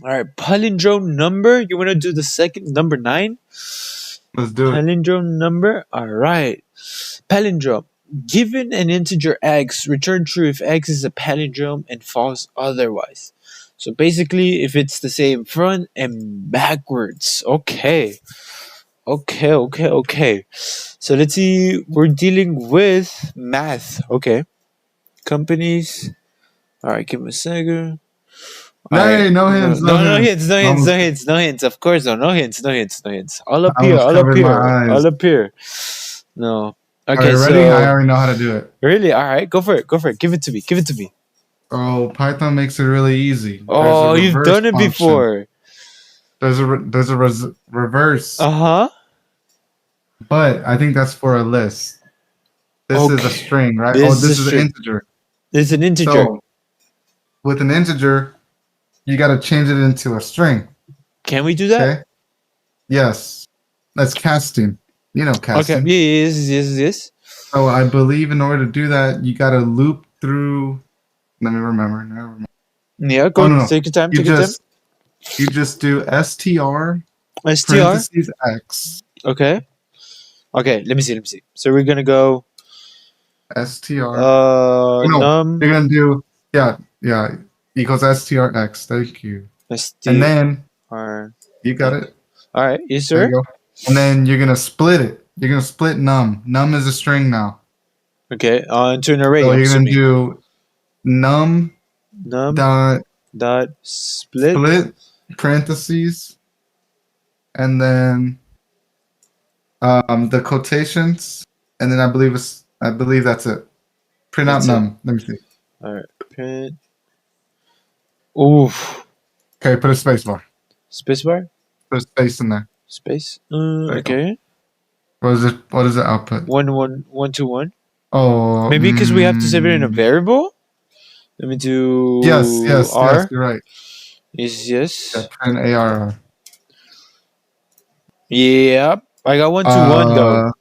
All right, palindrome number. You want to do the second number 9? Let's do it. Palindrome number. All right. Palindrome. Given an integer x, return true if x is a palindrome and false otherwise. So basically, if it's the same front and backwards. Okay. Okay. So let's see. We're dealing with math. Okay. Companies. All right, give me a second. All right. No No, hints, no no hints. hints, no hints, no hints, no hints. Of course, no hints, no hints, no hints. All up I here, almost all up covered my here, eyes. all up here. No. Are Okay, you ready? I so already know how to do it. really, all right, go for it, go for it. Give it to me, give it to me. Oh, Python makes it really easy. There's a Oh, you've reverse done it function. before. There's a reverse, Uh-huh. but I think that's for a list. This is a Okay. string, right? This Oh, is a this is an string. integer. This is an integer. So with an integer, you got to change it into a string. Can we do that? Okay. Yes. That's casting. You know Okay. casting. Yes. So I believe in order to do that, you got to loop through. Let me remember. Yeah, go. Oh no. Take your time, You take your time. just do str STR. parentheses x. Okay. Okay, let me see. So we're gonna go str. no, You're gonna do yeah equals strx. Thank you. STR. And then you got it. All right, yes There sir. you go. And then you're gonna split it. You're gonna split num. Num is a string now. Okay, into an array. So I'm you're gonna assuming. do num dot split parentheses, and then the quotations, and then I believe that's it. Print That's out it. num. Let me see. All right, print. Oof. Okay, put a space bar. Spacebar. Put a space in there. Space. There you go. Okay. What is it? What is the output? 1 2 1. Oh, Maybe because we have to save it in a variable. Let me do yes. R. You're right. Yes. Yeah, print ARR. Yep. I got 1 2 1 though.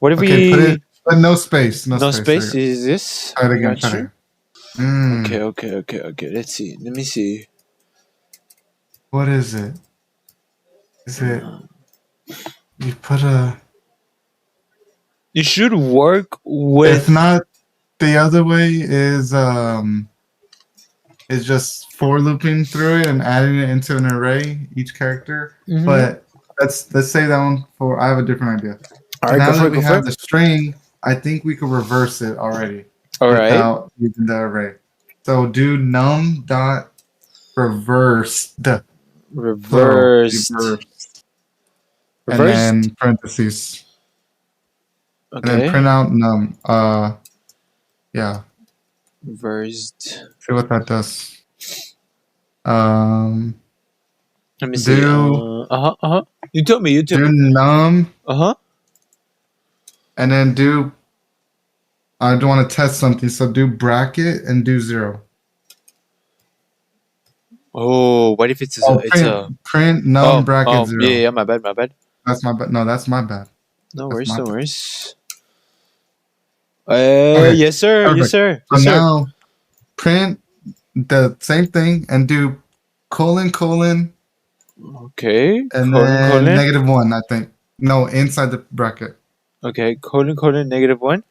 What if Okay, we put no space. no space? Is this? Try it again. Got you. Okay. Let's see. Let me see. What is it? Is it? You put a. You should work with. If not, the other way is just for looping through it and adding it into an array, each character. Mhm. But let's say that one for. I have a different idea. All So right, now go for that it. we Go for have it. the string, I think we could reverse it already. All right. Without using the array. So do num dot reversed. Reversed. And then parentheses. Okay. And then print out num. Yeah. Reversed. See what that does. Let me see. You told me. Do num. And then do. I don't want to test something, so do bracket and do 0. Oh, what if it's a print num bracket 0? Yeah, my bad. That's my bad. No, that's my bad. No That's worries. Okay, yes, sir. perfect. Yes, sir. So now print the same thing and do colon. Okay. And then -1, I think. No, inside the bracket. Okay. Colon -1.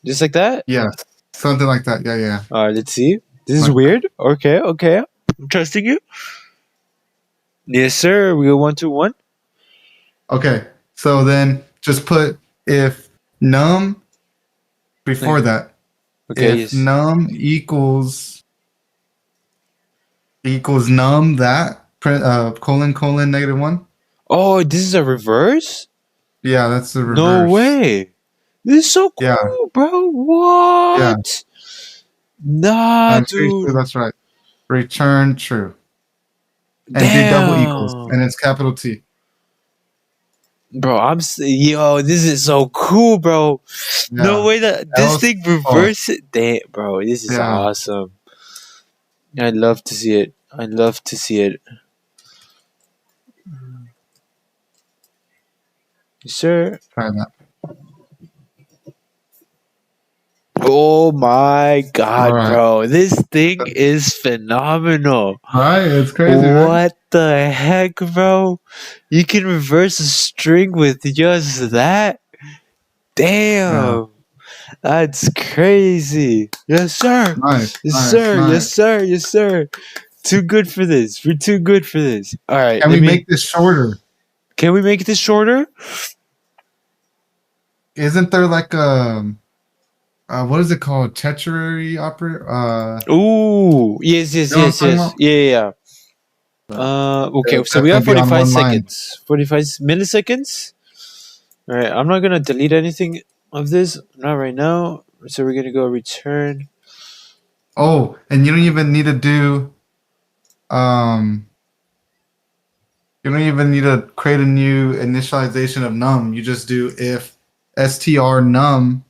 Just like that? Yeah. Something like that. Yeah. All right, let's see. This is weird. Okay. I'm trusting you. Yes, sir. We go 1 2 1. Okay. So then just put if num before that. Okay. If num equals num that colon -1. Oh, this is a reverse? Yeah, that's the reverse. No way. This is so cool, bro. What? Yeah. Nah, dude. Sure that's right. Return true. And Damn. do double equals. And it's capital T. Bro, this is so cool, bro. Yeah. No way that this thing reverse it. Damn, bro, this is awesome. I'd love to see it. Yes, sir. Try that. Oh my All god, right. bro. This thing is phenomenal. Right? It's crazy, right? What the heck, bro? You can reverse a string with just that? Yeah. Damn. That's crazy. Yes, sir. Nice, Yes, nice, sir. Yes, nice. sir. Yes, sir. Too good for this. We're too good for this. All right, Can we make this shorter? can we make this shorter? Isn't there like what is it called? Tertiary operator? Ooh. Yes, yes, You know what I'm yes, talking yes. about? Yeah, yeah, yeah. But Okay, so that we can have be on 45 one line. seconds. 45 milliseconds? All right, I'm not going to delete anything of this. Not right now. So we're going to go return. Oh, and you don't even need to do um you don't even need to create a new initialization of num. You just do if str num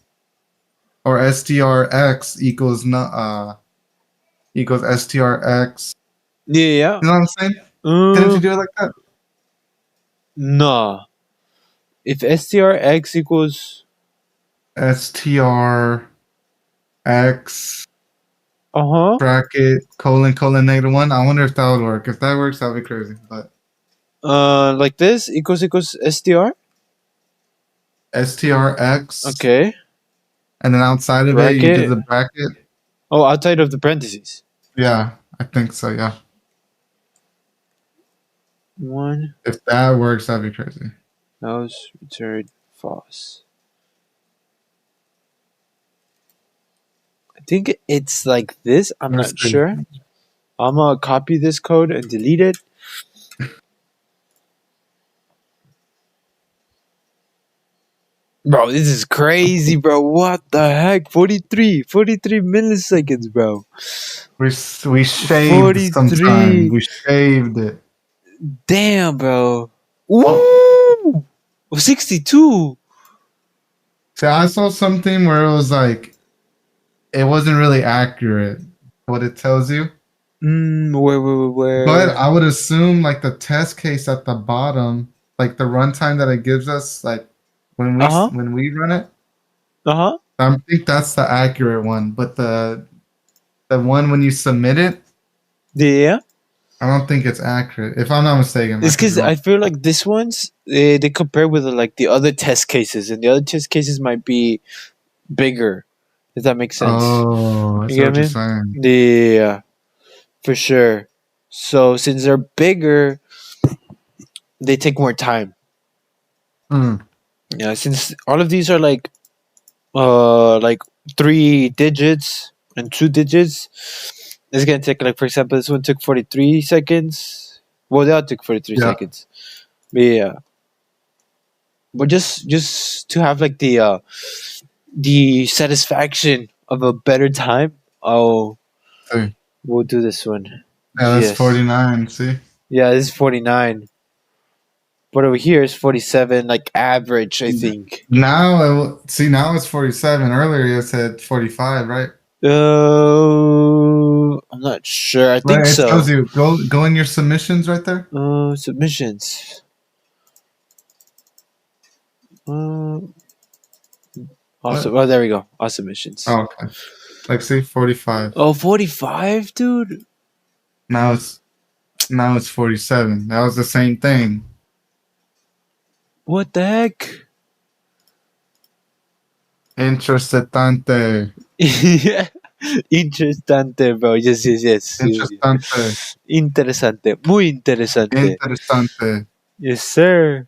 or strx equals strx. Yeah, You know what I'm saying? yeah. Didn't you do it like that? Nah. If strx equals... strx Uh-huh. bracket colon -1. I wonder if that would work. If that works, that would be crazy. But Like this? Equals str? strx, Okay. and then outside of it, you do Bracket. the bracket. Oh, outside of the parentheses. Yeah, I think so. Yeah. One. If that works, that'd be crazy. Mouse return false. I think it's like this. I'm Let's not see. sure. I'm gonna copy this code and delete it. Bro, this is crazy, bro. What the heck? 43 milliseconds, bro. We shaved some time. 43. We shaved it. Damn, bro. Oh, Woo! 62. see, I saw something where it was like it wasn't really accurate what it tells you, but Where? I would assume like the test case at the bottom, like the runtime that it gives us, like Uh huh. when we run it, Uh huh. I think that's the accurate one. But the one when you submit it, Yeah. I don't think it's accurate. If I'm not mistaken, I It's could be because wrong. I feel like this one's they compare with like the other test cases, and the other test cases might be bigger. If that makes sense. Oh, I You see get what you're me? saying. Yeah, for sure. So since they're bigger, they take more time. Hmm. Yeah, since all of these are like 3 digits and 2 digits, it's gonna take like, for example, this one took 43 seconds. Well, they all took 43 Yeah. seconds. But yeah, but just to have like the satisfaction of a better time, oh, See. we'll do this one. Yeah, that's Yes. 49. See. Yeah, this is 49. But over here is 47, like average, I think. See, now it's 47. Earlier you said 45, right? I'm not sure. I Well, think it tells so. you go in your submissions right there. Submissions. Uh, What? also, oh, there we go. All submissions. Oh, okay. Like, see, 45. Oh, 45, dude? Now it's 47. That was the same thing. What the heck? Interesante. Yeah. Interesante, bro. Yes, yes, yes. Yes, Interesante. yes. Interesante. Muy interesante. Interesante. Yes, sir.